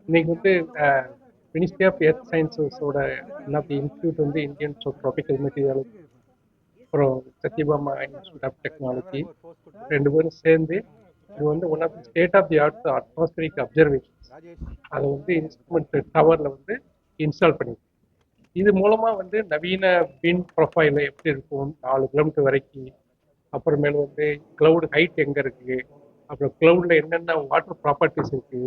இன்னைக்கு வந்து ministry of earth சயின்சஸோட ஒன் ஆஃப் தி இன்ஸ்டியூட் வந்து இந்தியன் ட்ராபிக்கல் மெட்டீரியாலஜி, அப்புறம் சத்யபாமா இன்ஸ்டியூட் ஆஃப் டெக்னாலஜி, 2 பேரும் சேர்ந்து இது வந்து one of the state of the art atmospheric observations அதை வந்து இன்ஸ்ட்ருமெண்ட் டவர்ல வந்து இன்ஸ்டால் பண்ணிருக்கு. இது மூலமா வந்து நவீன விண்ட் ப்ரொஃபைல எப்படி இருக்கும் 4 கிலோமீட்டர் வரைக்கும், அப்புறமேல வந்து கிளவுட் ஹைட் எங்க இருக்கு, அப்புறம் கிளவுட்ல என்னென்ன வாட்டர் ப்ராப்பர்ட்டிஸ் இருக்கு,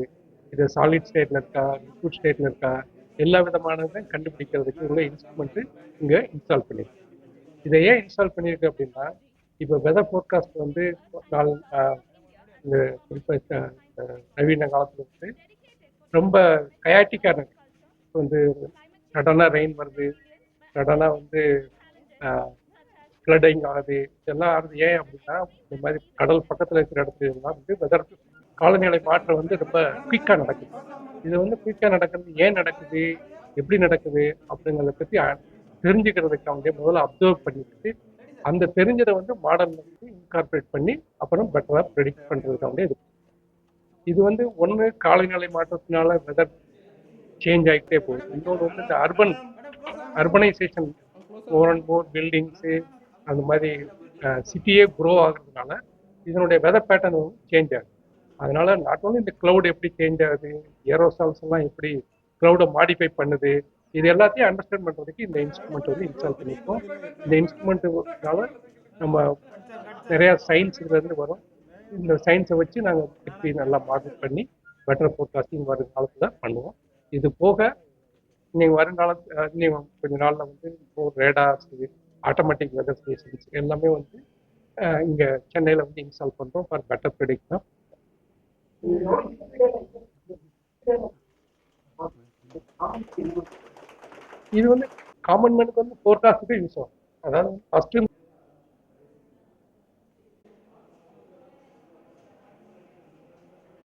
இது சாலிட் ஸ்டேட்ல இருக்கா, லிக்விட் ஸ்டேட்ல இருக்கா, எல்லா விதமானதை கண்டுபிடிக்கிறதுக்கு உள்ள இன்ஸ்ட்ருமெண்ட் இங்க இன்ஸ்டால் பண்ணிருக்கு. இதை ஏன் இன்ஸ்டால் பண்ணியிருக்கு அப்படின்னா, இப்போ வெதர் ஃபோர்காஸ்ட் வந்து இந்த குறிப்பாக நவீன காலத்தில் வந்து ரொம்ப கயாட்டிக்காக வந்து சடனாக ரெயின் வருது, சடனாக வந்து ஃப்ளட்டிங் ஆகுது. இதெல்லாம் ஆகுது ஏன் அப்படின்னா, இந்த மாதிரி கடல் பக்கத்தில் இருக்கிற இடத்துலாம் வந்து வெதர் காலநிலை மாற்றம் வந்து ரொம்ப குயிக்காக நடக்குது. இது வந்து குயிக்காக நடக்கிறது ஏன் நடக்குது, எப்படி நடக்குது அப்படிங்கிறத பற்றி தெரிஞ்சுக்கிறதுக்காக முதல்ல அப்சர்வ் பண்ணிட்டு அந்த தெரிஞ்சதை வந்து மாடலில் வந்து இன்கார்பரேட் பண்ணி அப்புறம் பெட்டராக ப்ரெடிக்ட் பண்ணுறதுக்காக இது. இது வந்து ஒன்று காலநிலை மாற்றத்தினால வெதர் சேஞ்ச் ஆகிட்டே போகுது. இன்னொன்று வந்து இந்த urbanisation, more and more buildings, அந்த மாதிரி சிட்டியே க்ரோ ஆகுறதுனால இதனுடைய வெதர் பேட்டர்ன் வந்து சேஞ்ச் ஆகுது. அதனால நாட் ஓன்லி இந்த கிளவுட் எப்படி சேஞ்ச் ஆகுது, ஏரோசால்ஸ் எல்லாம் எப்படி கிளவுடை மாடிஃபை பண்ணுது, இது எல்லாத்தையும் அண்டர்ஸ்டாண்ட் பண்ணுறதுக்கு இந்த இன்ஸ்ட்ருமெண்ட் வந்து இன்ஸ்டால் பண்ணியிருக்கோம். இந்த இன்ஸ்ட்ருமெண்ட்டுனால நம்ம நிறையா சயின்ஸ் இதுலேருந்து வரும். இந்த சயின்ஸை வச்சு நாங்கள் எப்படி நல்லா மாடல் பண்ணி பெட்டர் ஃபோர்காஸ்டிங் வரும் காலத்தில் பண்ணுவோம். இது போக நீங்கள் வருங்காலத்தில் இன்னும் கொஞ்ச நாளில் வந்து ரேடார்ஸ், ஆட்டோமேட்டிக் வெதர் ஸ்டேஷன்ஸ் எல்லாமே வந்து இங்கே சென்னையில் வந்து இன்ஸ்டால் பண்ணுறோம் ஃபார் பெட்டர் ப்ரெடிக்ஷன். இது வந்து காமன் மேனுக்கு வந்து ஃபோர்காஸ்ட்டுக்கு யூஸ் ஆகும். அதாவது ஃபர்ஸ்ட்